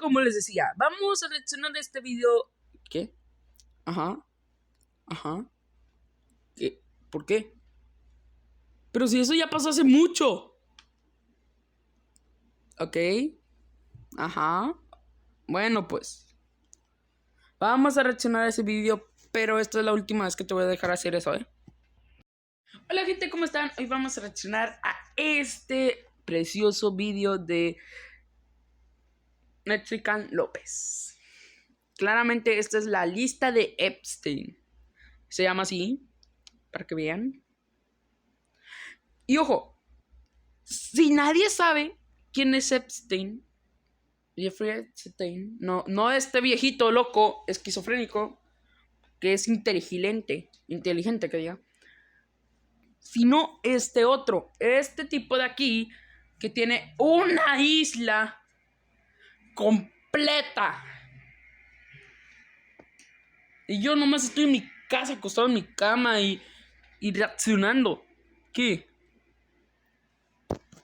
como les decía, vamos a reaccionar a este video. ¿Qué? Ajá. ¿Qué? ¿Por qué? Pero si eso ya pasó hace mucho. Ok. Ajá. Bueno, pues. Vamos a reaccionar a ese video, pero esta es la última vez que te voy a dejar hacer eso, ¿eh? Hola gente, ¿cómo están? Hoy vamos a reaccionar a este precioso video de Metrican López. Claramente esta es la lista de Epstein. Se llama así, para que vean. Y ojo, si nadie sabe quién es Epstein, Jeffrey Epstein, no este viejito loco, esquizofrénico, que es inteligente que diga, sino este otro, este tipo de aquí, que tiene una isla completa. Y yo nomás estoy en mi casa, acostado en mi cama y reaccionando. ¿Qué?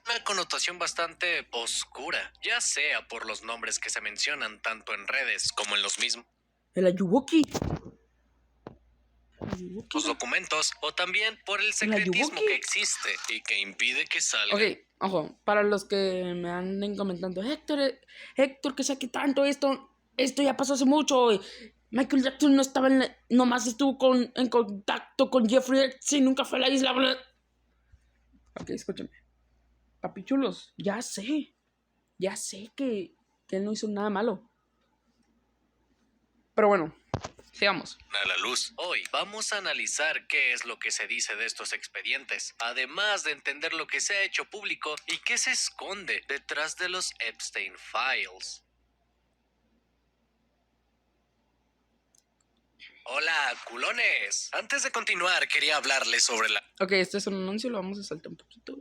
Una connotación bastante oscura, ya sea por los nombres que se mencionan tanto en redes como en los mismos El Ayuwoki. los documentos, o también por el secretismo que existe y que impide que salga. Ok, ojo, para los que me anden comentando, Héctor, que saque tanto esto ya pasó hace mucho. Michael Jackson no estaba nomás estuvo en contacto con Jeffrey Epstein, nunca fue a la isla. Bla. Ok, escúchame. Papichulos, ya sé que él no hizo nada malo. Pero bueno, sigamos. A la luz. Hoy vamos a analizar qué es lo que se dice de estos expedientes, además de entender lo que se ha hecho público y qué se esconde detrás de los Epstein Files. Hola, culones. Antes de continuar, quería hablarles sobre la... Ok, este es un anuncio, lo vamos a saltar un poquito.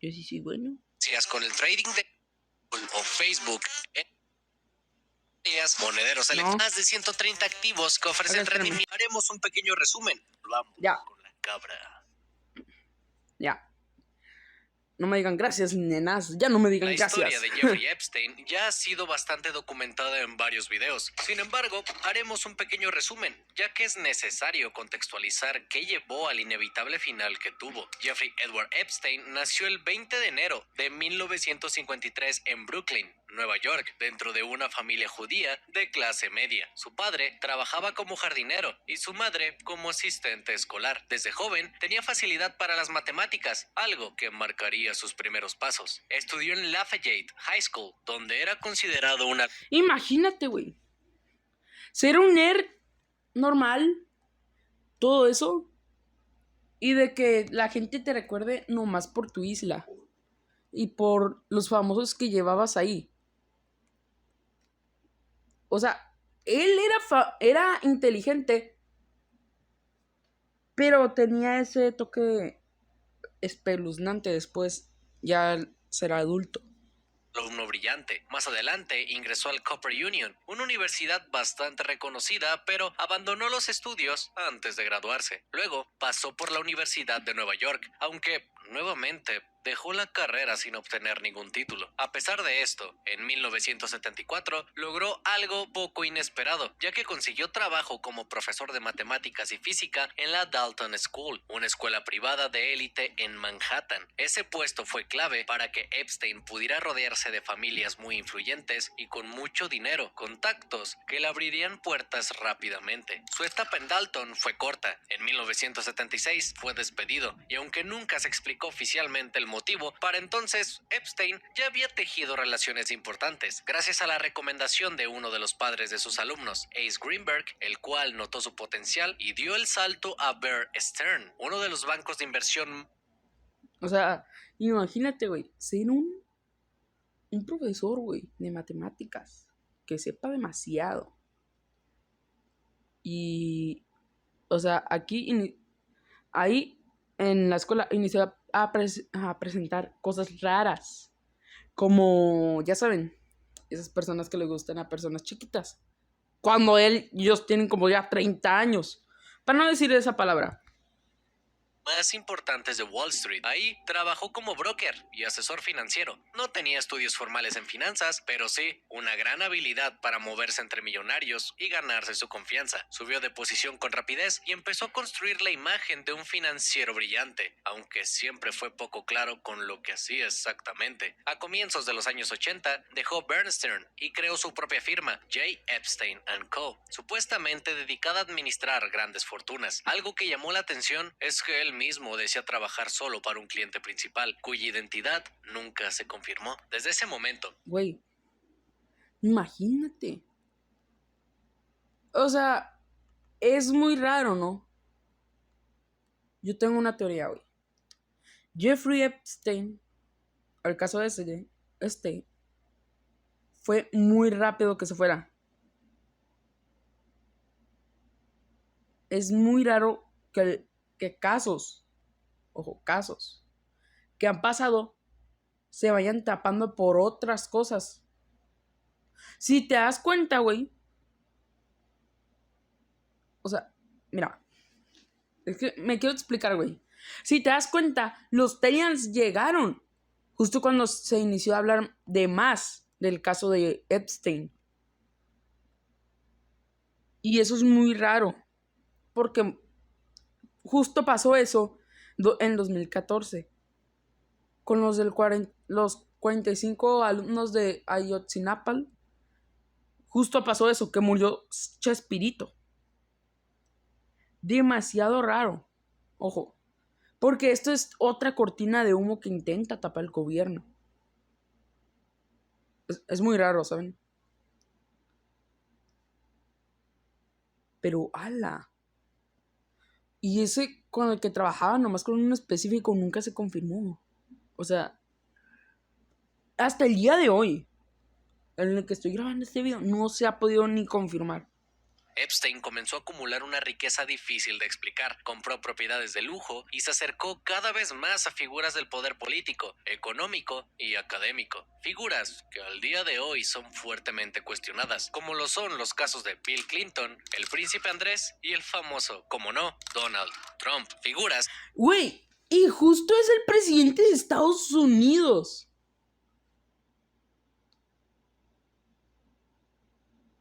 Yo sí, bueno. Con el trading de o Facebook. Monederos electrónicos, más de 130 activos que ofrecen rendimiento. Haremos un pequeño resumen. Vamos con la cabra. Ya. No me digan gracias, nenas. Ya no me digan gracias. La historia de Jeffrey Epstein ya ha sido bastante documentada en varios videos. Sin embargo, haremos un pequeño resumen, ya que es necesario contextualizar qué llevó al inevitable final que tuvo. Jeffrey Edward Epstein nació el 20 de enero de 1953 en Brooklyn, Nueva York, dentro de una familia judía de clase media. Su padre trabajaba como jardinero y su madre como asistente escolar. Desde joven tenía facilidad para las matemáticas, algo que marcaría sus primeros pasos. Estudió en Lafayette High School, donde era considerado una... Imagínate, güey. Ser un nerd normal, todo eso, y de que la gente te recuerde nomás por tu isla y por los famosos que llevabas ahí. O sea, él era inteligente, pero tenía ese toque espeluznante después ya ser adulto. Alumno brillante. Más adelante ingresó al Cooper Union, una universidad bastante reconocida, pero abandonó los estudios antes de graduarse. Luego pasó por la Universidad de Nueva York, aunque nuevamente dejó la carrera sin obtener ningún título. A pesar de esto, en 1974 logró algo poco inesperado, ya que consiguió trabajo como profesor de matemáticas y física en la Dalton School, una escuela privada de élite en Manhattan. Ese puesto fue clave para que Epstein pudiera rodearse de familias muy influyentes y con mucho dinero, contactos que le abrirían puertas rápidamente. Su etapa en Dalton fue corta. En 1976 fue despedido, y aunque nunca se explicó oficialmente el motivo, para entonces Epstein ya había tejido relaciones importantes, gracias a la recomendación de uno de los padres de sus alumnos, Ace Greenberg, el cual notó su potencial y dio el salto a Bear Stearns, uno de los bancos de inversión. O sea, imagínate, güey, ser un profesor, güey, de matemáticas, que sepa demasiado. Y, o sea, ahí en la escuela inició a presentar cosas raras, como, ya saben, esas personas que le gustan a personas chiquitas, cuando ellos tienen como ya 30 años, para no decir esa palabra. más importantes de Wall Street. Ahí trabajó como broker y asesor financiero. No tenía estudios formales en finanzas, pero sí una gran habilidad para moverse entre millonarios y ganarse su confianza. Subió de posición con rapidez y empezó a construir la imagen de un financiero brillante, aunque siempre fue poco claro con lo que hacía exactamente. A comienzos de los años 80, dejó Bernstein y creó su propia firma, J. Epstein & Co., supuestamente dedicada a administrar grandes fortunas. Algo que llamó la atención es que él mismo decía trabajar solo para un cliente principal, cuya identidad nunca se confirmó. Desde ese momento, Güey, imagínate. O sea, es muy raro, ¿no? Yo tengo una teoría, güey. Jeffrey Epstein, el caso de este, fue muy rápido que se fuera. Es muy raro que casos, ojo, casos que han pasado se vayan tapando por otras cosas. Si te das cuenta, güey. O sea, mira. Es que me quiero explicar, güey. Si te das cuenta, los Tellans llegaron justo cuando se inició a hablar de más del caso de Epstein. Y eso es muy raro. Porque justo pasó eso en 2014. Con los 45 alumnos de Ayotzinapa. Justo pasó eso, que murió Chespirito. Demasiado raro. Ojo. Porque esto es otra cortina de humo que intenta tapar el gobierno. Es muy raro, ¿saben? Pero, ala. Y ese con el que trabajaba, nomás con un específico, nunca se confirmó. O sea, hasta el día de hoy, en el que estoy grabando este video, no se ha podido ni confirmar. Epstein comenzó a acumular una riqueza difícil de explicar, compró propiedades de lujo y se acercó cada vez más a figuras del poder político, económico y académico. Figuras que al día de hoy son fuertemente cuestionadas, como lo son los casos de Bill Clinton, el príncipe Andrés y el famoso, como no, Donald Trump. Figuras. Güey, y justo es el presidente de Estados Unidos.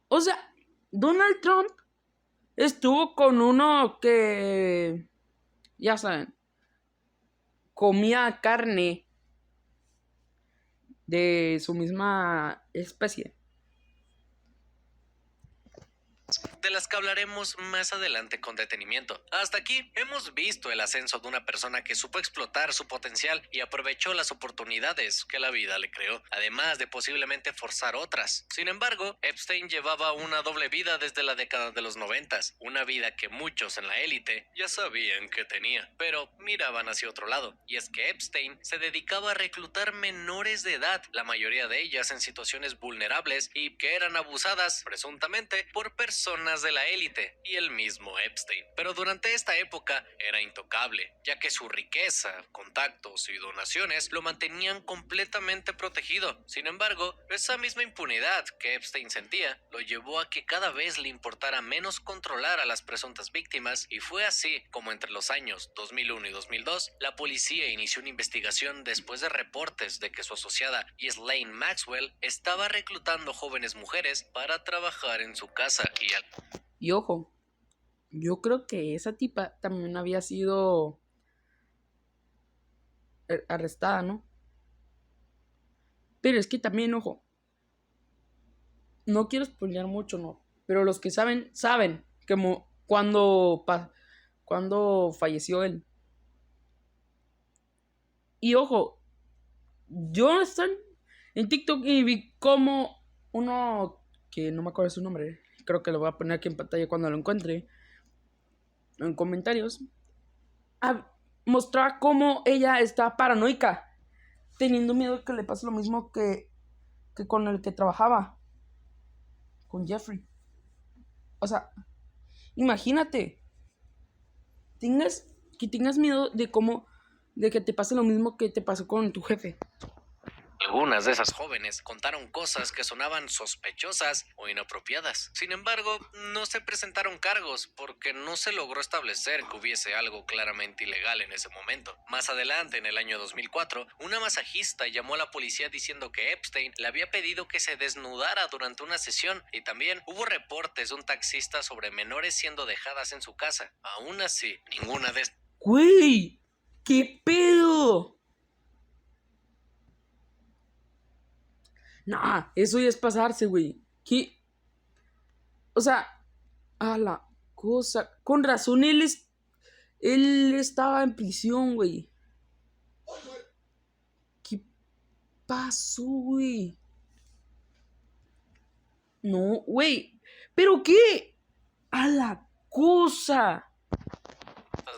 O sea, Donald Trump estuvo con uno que, ya saben, comía carne de su misma especie. De las que hablaremos más adelante con detenimiento. Hasta aquí hemos visto el ascenso de una persona que supo explotar su potencial y aprovechó las oportunidades que la vida le creó, además de posiblemente forzar otras. Sin embargo, Epstein llevaba una doble vida desde la década de los 90, una vida que muchos en la élite ya sabían que tenía, pero miraban hacia otro lado, y es que Epstein se dedicaba a reclutar menores de edad, la mayoría de ellas en situaciones vulnerables y que eran abusadas, presuntamente, por personas de la élite y el mismo Epstein. Pero durante esta época era intocable, ya que su riqueza, contactos y donaciones lo mantenían completamente protegido. Sin embargo, esa misma impunidad que Epstein sentía lo llevó a que cada vez le importara menos controlar a las presuntas víctimas, y fue así como entre los años 2001 y 2002 la policía inició una investigación después de reportes de que su asociada Ghislaine Maxwell estaba reclutando jóvenes mujeres para trabajar en su casa. Y ojo, yo creo que esa tipa también había sido arrestada, ¿no? Pero es que también, ojo, no quiero spoilear mucho, ¿no? Pero los que saben, saben que cuando falleció él. Y ojo, yo estoy en TikTok y vi como uno que no me acuerdo su nombre, creo que lo voy a poner aquí en pantalla cuando lo encuentre, en comentarios, mostraba cómo ella está paranoica, teniendo miedo que le pase lo mismo que con el que trabajaba, con Jeffrey. O sea, imagínate, que tengas miedo de que te pase lo mismo que te pasó con tu jefe. Algunas de esas jóvenes contaron cosas que sonaban sospechosas o inapropiadas. Sin embargo, no se presentaron cargos porque no se logró establecer que hubiese algo claramente ilegal en ese momento. Más adelante, en el año 2004, una masajista llamó a la policía diciendo que Epstein le había pedido que se desnudara durante una sesión, y también hubo reportes de un taxista sobre menores siendo dejadas en su casa. Aún así, ninguna de estas... Güey, ¿qué pedo? Nah, eso ya es pasarse, güey. ¿Qué? O sea, a la cosa. Con razón, él estaba en prisión, güey. ¿Qué pasó, güey? No, güey. ¿Pero qué? A la cosa.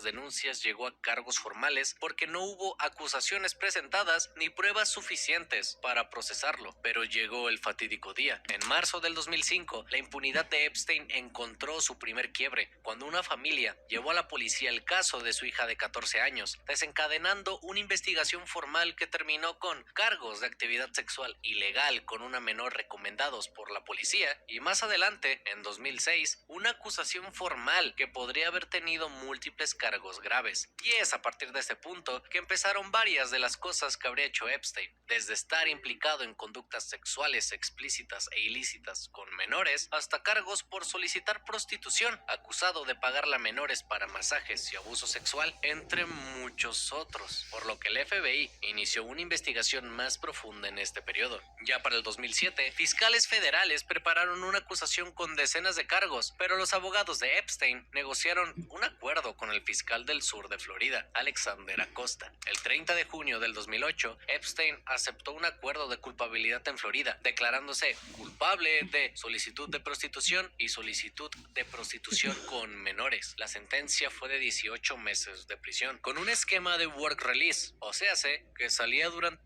denuncias llegó a cargos formales porque no hubo acusaciones presentadas ni pruebas suficientes para procesarlo. Pero llegó el fatídico día. En marzo del 2005, la impunidad de Epstein encontró su primer quiebre cuando una familia llevó a la policía el caso de su hija de 14 años, desencadenando una investigación formal que terminó con cargos de actividad sexual ilegal con una menor recomendados por la policía, y más adelante, en 2006, una acusación formal que podría haber tenido múltiples cargos graves. Y es a partir de este punto que empezaron varias de las cosas que habría hecho Epstein, desde estar implicado en conductas sexuales explícitas e ilícitas con menores, hasta cargos por solicitar prostitución, acusado de pagarle a menores para masajes y abuso sexual, entre muchos otros, por lo que el FBI inició una investigación más profunda en este periodo. Ya para el 2007, fiscales federales prepararon una acusación con decenas de cargos, pero los abogados de Epstein negociaron un acuerdo con el fiscal del sur de Florida, Alexander Acosta. El 30 de junio del 2008, Epstein aceptó un acuerdo de culpabilidad en Florida, declarándose culpable de solicitud de prostitución y solicitud de prostitución con menores. La sentencia fue de 18 meses de prisión, con un esquema de work release, o sea, que salía durante...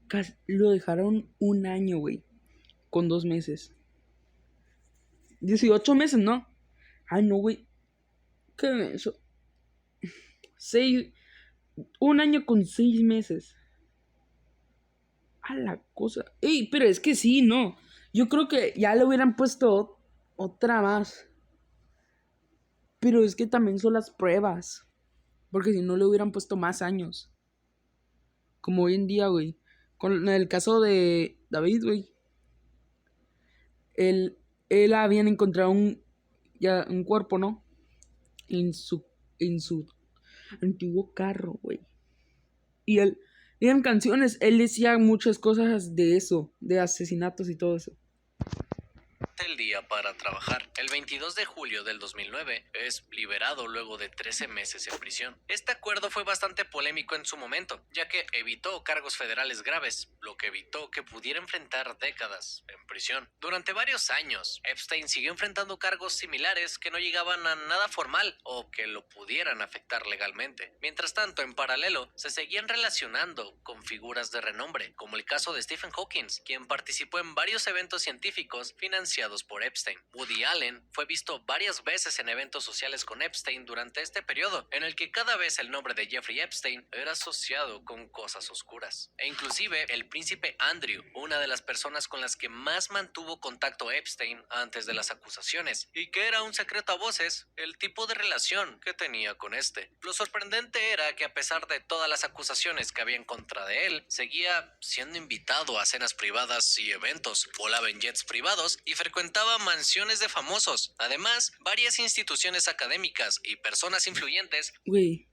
Lo dejaron un año, güey, con 2 meses. 18 meses, ¿no? Ay, no, güey. ¿Qué es eso? 1 año con 6 meses. A la cosa. Ey, pero es que sí, no. Yo creo que ya le hubieran puesto otra más. Pero es que también son las pruebas. Porque si no le hubieran puesto más años. Como hoy en día, güey. Con el caso de David, güey. Él habían encontrado un cuerpo, ¿no? En su antiguo carro, güey. Y eran canciones, él decía muchas cosas de eso, de asesinatos y todo eso. El día para trabajar. El 22 de julio del 2009 es liberado luego de 13 meses en prisión. Este acuerdo fue bastante polémico en su momento, ya que evitó cargos federales graves, lo que evitó que pudiera enfrentar décadas en prisión. Durante varios años, Epstein siguió enfrentando cargos similares que no llegaban a nada formal o que lo pudieran afectar legalmente. Mientras tanto, en paralelo, se seguían relacionando con figuras de renombre, como el caso de Stephen Hawking, quien participó en varios eventos científicos financiados por Epstein. Woody Allen fue visto varias veces en eventos sociales con Epstein durante este periodo, en el que cada vez el nombre de Jeffrey Epstein era asociado con cosas oscuras. E inclusive el príncipe Andrew, una de las personas con las que más mantuvo contacto Epstein antes de las acusaciones, y que era un secreto a voces el tipo de relación que tenía con este. Lo sorprendente era que a pesar de todas las acusaciones que había en contra de él, seguía siendo invitado a cenas privadas y eventos, volaba en jets privados y frecuentaba mansiones de famosos. Además, varias instituciones académicas y personas influyentes... Güey,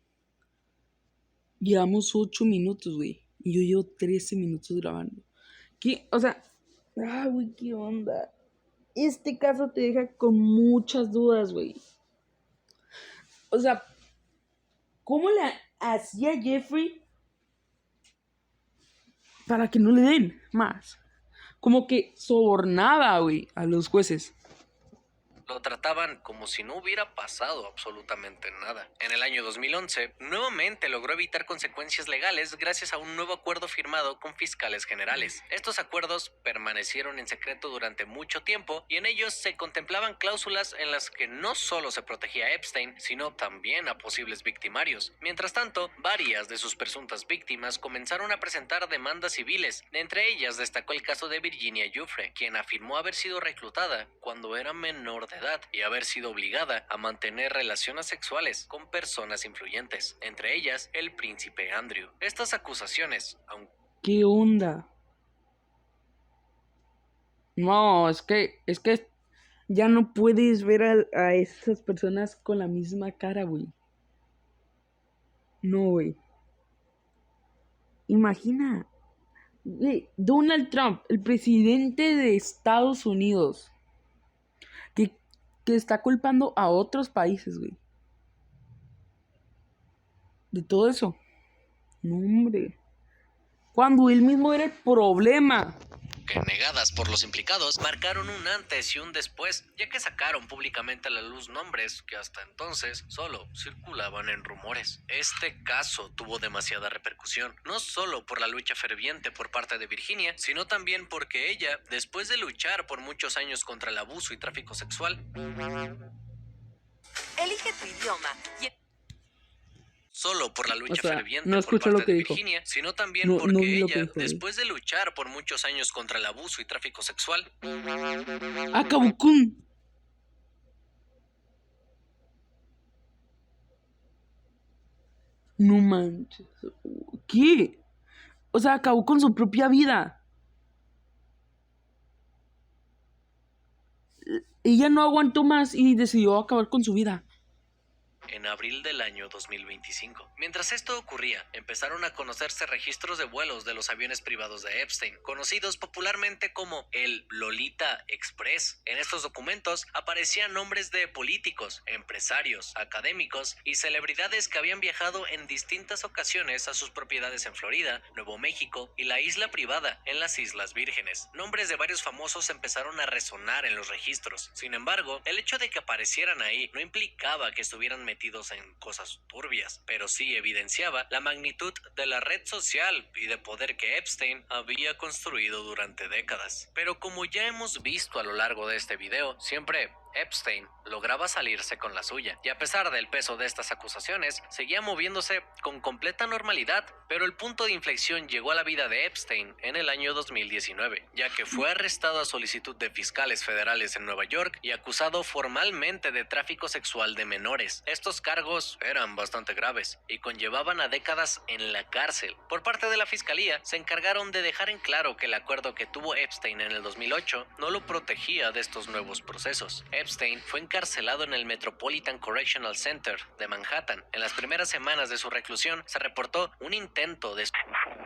llevamos 8 minutos, güey. Y yo llevo 13 minutos grabando. ¿Qué? O sea, güey, ¿qué onda? Este caso te deja con muchas dudas, güey. O sea, ¿cómo le hacía Jeffrey para que no le den más? Como que sobornaba, güey, a los jueces. Lo trataban como si no hubiera pasado absolutamente nada. En el año 2011, nuevamente logró evitar consecuencias legales gracias a un nuevo acuerdo firmado con fiscales generales. Estos acuerdos permanecieron en secreto durante mucho tiempo y en ellos se contemplaban cláusulas en las que no solo se protegía a Epstein, sino también a posibles victimarios. Mientras tanto, varias de sus presuntas víctimas comenzaron a presentar demandas civiles. Entre ellas destacó el caso de Virginia Giuffre, quien afirmó haber sido reclutada cuando era menor de edad y haber sido obligada a mantener relaciones sexuales con personas influyentes, entre ellas el príncipe Andrew. Estas acusaciones, aunque ¿Qué onda? No, es que ya no puedes ver a esas personas con la misma cara, güey. No, güey. Imagina, güey, Donald Trump, el presidente de Estados Unidos, que, que está culpando a otros países, güey. De todo eso. No, hombre. Cuando él mismo era el problema. negadas por los implicados, marcaron un antes y un después, ya que sacaron públicamente a la luz nombres que hasta entonces solo circulaban en rumores. Este caso tuvo demasiada repercusión, no solo por la lucha ferviente por parte de Virginia, sino también porque ella, después de luchar por muchos años contra el abuso y tráfico sexual, Elige tu idioma y solo por la lucha O sea, ferviente no por escucho parte lo que de dijo. Virginia, sino también No porque vi lo que ella, dijo, güey. después de luchar por muchos años contra el abuso y tráfico sexual, Acabó con... No manches. ¿Qué? O sea, acabó con su propia vida. Ella no aguantó más y decidió acabar con su vida. en abril del año 2025. Mientras esto ocurría, empezaron a conocerse registros de vuelos de los aviones privados de Epstein, conocidos popularmente como el Lolita Express. En estos documentos aparecían nombres de políticos, empresarios, académicos y celebridades que habían viajado en distintas ocasiones a sus propiedades en Florida, Nuevo México y la isla privada en las Islas Vírgenes. Nombres de varios famosos empezaron a resonar en los registros. Sin embargo, el hecho de que aparecieran ahí no implicaba que estuvieran metidos en cosas turbias, pero sí evidenciaba la magnitud de la red social y de poder que Epstein había construido durante décadas. Pero como ya hemos visto a lo largo de este video, siempre Epstein lograba salirse con la suya, y a pesar del peso de estas acusaciones, seguía moviéndose con completa normalidad, pero el punto de inflexión llegó a la vida de Epstein en el año 2019, ya que fue arrestado a solicitud de fiscales federales en Nueva York y acusado formalmente de tráfico sexual de menores. Estos cargos eran bastante graves y conllevaban a décadas en la cárcel. Por parte de la fiscalía, se encargaron de dejar en claro que el acuerdo que tuvo Epstein en el 2008 no lo protegía de estos nuevos procesos. Epstein fue encarcelado en el Metropolitan Correctional Center de Manhattan. En las primeras semanas de su reclusión se reportó un intento de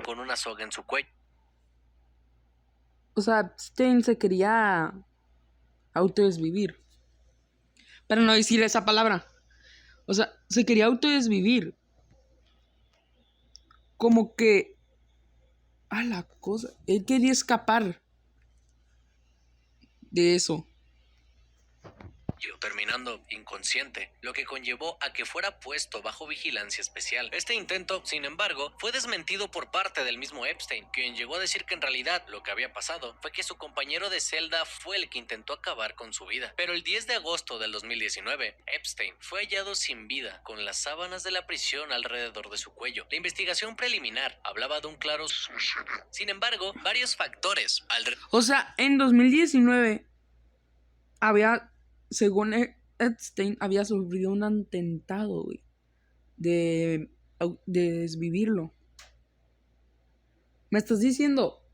con una soga en su cuello. O sea, Epstein se quería autodesvivir. Para no decir esa palabra. O sea, se quería autodesvivir. Como que... Ah, la cosa. Él quería escapar de eso. Terminando inconsciente, lo que conllevó a que fuera puesto bajo vigilancia especial. Este intento, sin embargo, fue desmentido por parte del mismo Epstein, quien llegó a decir que en realidad lo que había pasado fue que su compañero de celda fue el que intentó acabar con su vida. Pero el 10 de agosto del 2019, Epstein fue hallado sin vida, con las sábanas de la prisión alrededor de su cuello. La investigación preliminar hablaba de un claro suicidio. Sin embargo, varios factores O sea, en 2019 había... Según Epstein, había sufrido un atentado, güey, de desvivirlo. Me estás diciendo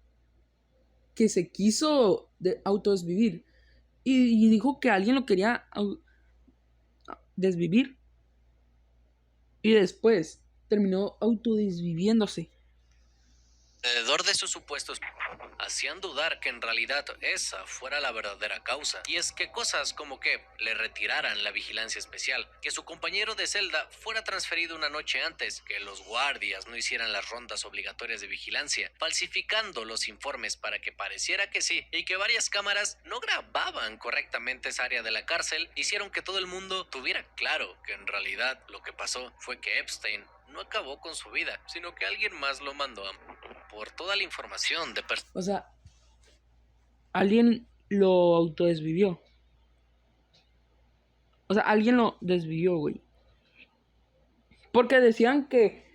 que se quiso autodesvivir y dijo que alguien lo quería desvivir y después terminó autodesviviéndose. alrededor de sus supuestos hacían dudar que en realidad esa fuera la verdadera causa. Y es que cosas como que le retiraran la vigilancia especial, que su compañero de celda fuera transferido una noche antes, que los guardias no hicieran las rondas obligatorias de vigilancia, falsificando los informes para que pareciera que sí, y que varias cámaras no grababan correctamente esa área de la cárcel, hicieron que todo el mundo tuviera claro que en realidad lo que pasó fue que Epstein no acabó con su vida, sino que alguien más lo mandó por toda la información de O sea, alguien lo autodesvivió. O sea, alguien lo desvivió, güey. Porque decían que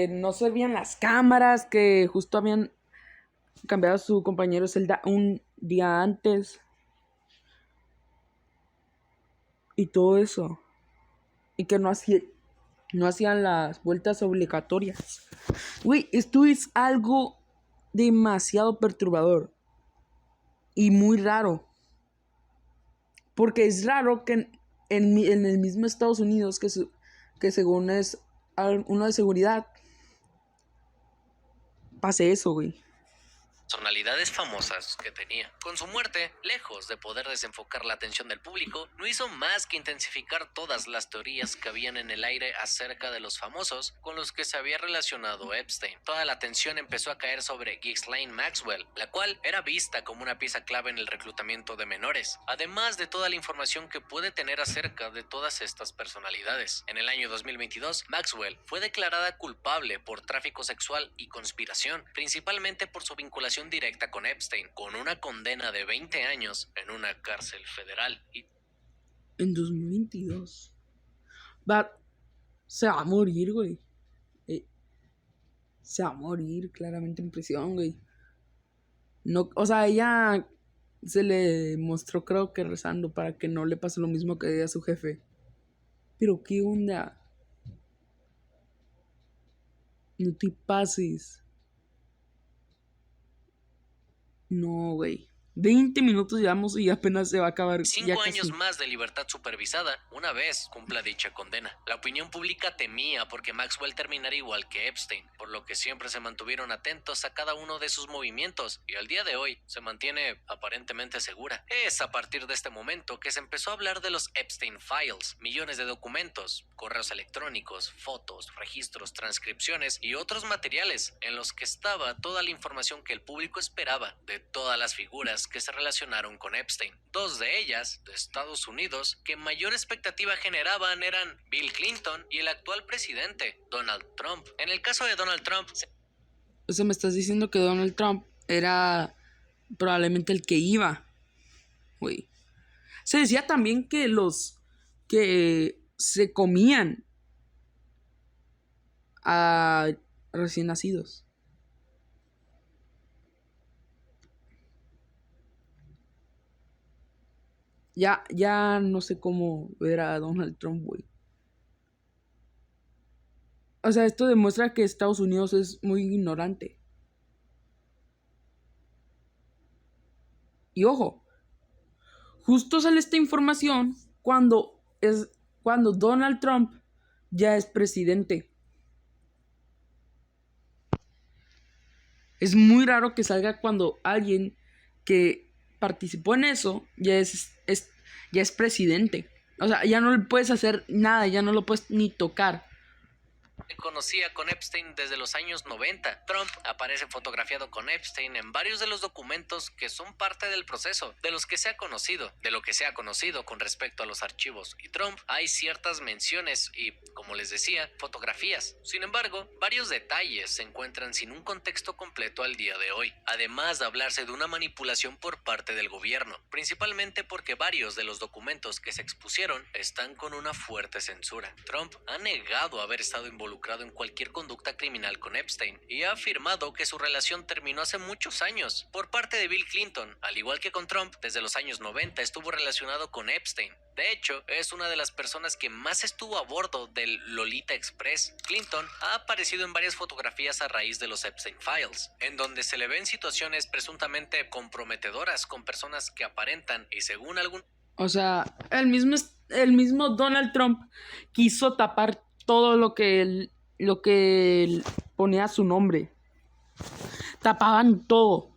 no se veían las cámaras, que justo habían cambiado a su compañero de celda un día antes. Y todo eso. Y que no hacían las vueltas obligatorias. Güey, esto es algo demasiado perturbador. Y muy raro. Porque es raro que en el mismo Estados Unidos, que según es uno de seguridad, pase eso, güey. personalidades famosas que tenía. Con su muerte, lejos de poder desenfocar la atención del público, no hizo más que intensificar todas las teorías que habían en el aire acerca de los famosos con los que se había relacionado Epstein. Toda la atención empezó a caer sobre Ghislaine Maxwell, la cual era vista como una pieza clave en el reclutamiento de menores, además de toda la información que puede tener acerca de todas estas personalidades. En el año 2022, Maxwell fue declarada culpable por tráfico sexual y conspiración, principalmente por su vinculación directa con Epstein, con una condena de 20 años en una cárcel federal. En 2022. Se va a morir, güey. Se va a morir claramente en prisión, güey. No, o sea, ella se le mostró, creo que rezando para que no le pase lo mismo que a su jefe. Pero qué onda. No te pases. No, güey. 20 minutos llevamos y apenas se va a acabar. 5 años más de libertad supervisada una vez cumpla dicha condena. La opinión pública temía porque Maxwell terminaría igual que Epstein, por lo que siempre se mantuvieron atentos a cada uno de sus movimientos y al día de hoy se mantiene aparentemente segura. Es a partir de este momento que se empezó a hablar de los Epstein Files, millones de documentos, correos electrónicos, fotos, registros, transcripciones y otros materiales en los que estaba toda la información que el público esperaba de todas las figuras que se relacionaron con Epstein. Dos de ellas, de Estados Unidos, que mayor expectativa generaban eran Bill Clinton y el actual presidente, Donald Trump. En el caso de Donald Trump... O sea, me estás diciendo que Donald Trump era probablemente el que iba, güey. Se decía también que los que se comían a recién nacidos. Ya no sé cómo ver a Donald Trump, güey. O sea, esto demuestra que Estados Unidos es muy ignorante. Y ojo, justo sale esta información cuando Donald Trump ya es presidente. Es muy raro que salga cuando alguien que participó en eso ya es presidente. O sea, ya no le puedes hacer nada, ya no lo puedes ni tocar. Conocía con Epstein desde los años 90. Trump aparece fotografiado con Epstein en varios de los documentos que son parte del proceso, de lo que se ha conocido con respecto a los archivos. Y Trump hay ciertas menciones y, como les decía, fotografías. Sin embargo, varios detalles se encuentran sin un contexto completo al día de hoy, además de hablarse de una manipulación por parte del gobierno, principalmente porque varios de los documentos que se expusieron están con una fuerte censura. Trump ha negado haber estado involucrado en cualquier conducta criminal con Epstein y ha afirmado que su relación terminó hace muchos años. Por parte de Bill Clinton, al igual que con Trump, desde los años 90 estuvo relacionado con Epstein. De hecho, es una de las personas que más estuvo a bordo del Lolita Express. Clinton ha aparecido en varias fotografías a raíz de los Epstein Files, en donde se le ven situaciones presuntamente comprometedoras con personas que aparentan y según algún... O sea, el mismo Donald Trump quiso tapar todo lo que él ponía su nombre. Tapaban todo.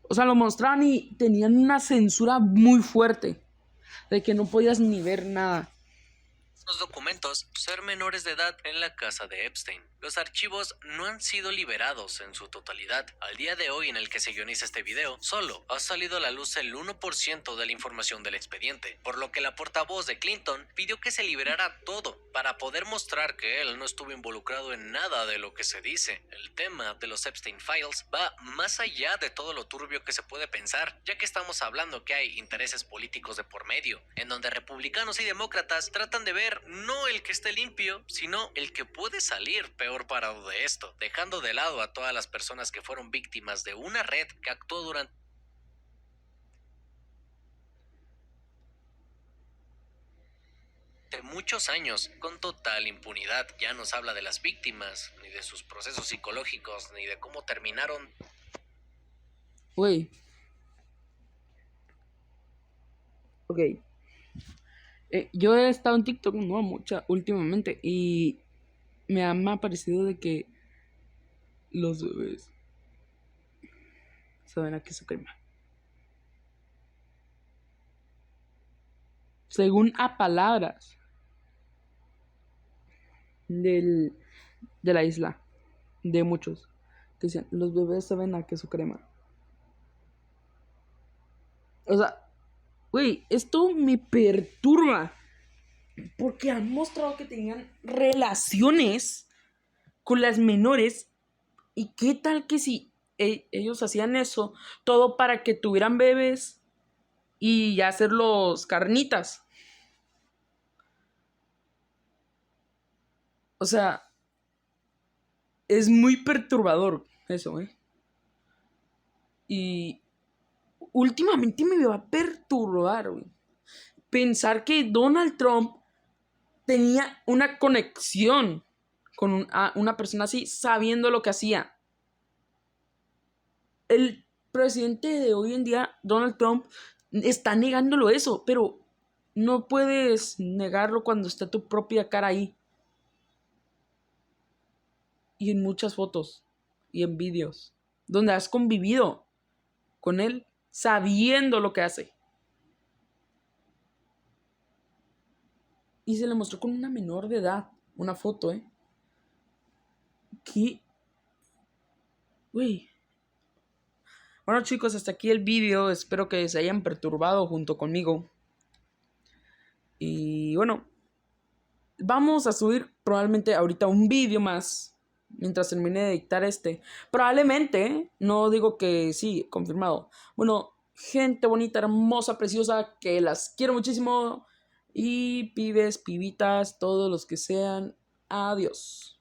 O sea, lo mostraban y tenían una censura muy fuerte. De que no podías ni ver nada. Los documentos ser menores de edad en la casa de Epstein. Los archivos no han sido liberados en su totalidad. Al día de hoy en el que se guioniza este video, solo ha salido a la luz el 1% de la información del expediente, por lo que la portavoz de Clinton pidió que se liberara todo para poder mostrar que él no estuvo involucrado en nada de lo que se dice. El tema de los Epstein Files va más allá de todo lo turbio que se puede pensar, ya que estamos hablando que hay intereses políticos de por medio, en donde republicanos y demócratas tratan de ver no el que esté limpio, sino el que puede salir peor parado de esto, dejando de lado a todas las personas que fueron víctimas de una red que actuó durante muchos años con total impunidad. Ya no se habla de las víctimas, ni de sus procesos psicológicos, ni de cómo terminaron. Güey. Ok. Yo he estado en TikTok, no mucha, últimamente. Y me ha parecido de que los bebés saben a queso crema. Según a palabras de la isla, de muchos, que decían, los bebés saben a queso crema. O sea, güey, esto me perturba. Porque han mostrado que tenían relaciones con las menores. ¿Y qué tal que si ellos hacían eso, todo para que tuvieran bebés y hacerlos carnitas? O sea, es muy perturbador eso, ¿eh? Y últimamente me va a perturbar, güey, pensar que Donald Trump tenía una conexión con una persona así, sabiendo lo que hacía. El presidente de hoy en día, Donald Trump, está negándolo eso, pero no puedes negarlo cuando está tu propia cara ahí. Y en muchas fotos y en vídeos, donde has convivido con él sabiendo lo que hace. Y se le mostró con una menor de edad, una foto, ¿eh? ¿Qué? Güey. Bueno, chicos, hasta aquí el vídeo. Espero que se hayan perturbado junto conmigo. Y bueno, vamos a subir probablemente ahorita un vídeo más mientras termine de editar este. Probablemente, ¿eh? No digo que sí, confirmado. Bueno, gente bonita, hermosa, preciosa, que las quiero muchísimo. Y pibes, pibitas, todos los que sean. Adiós.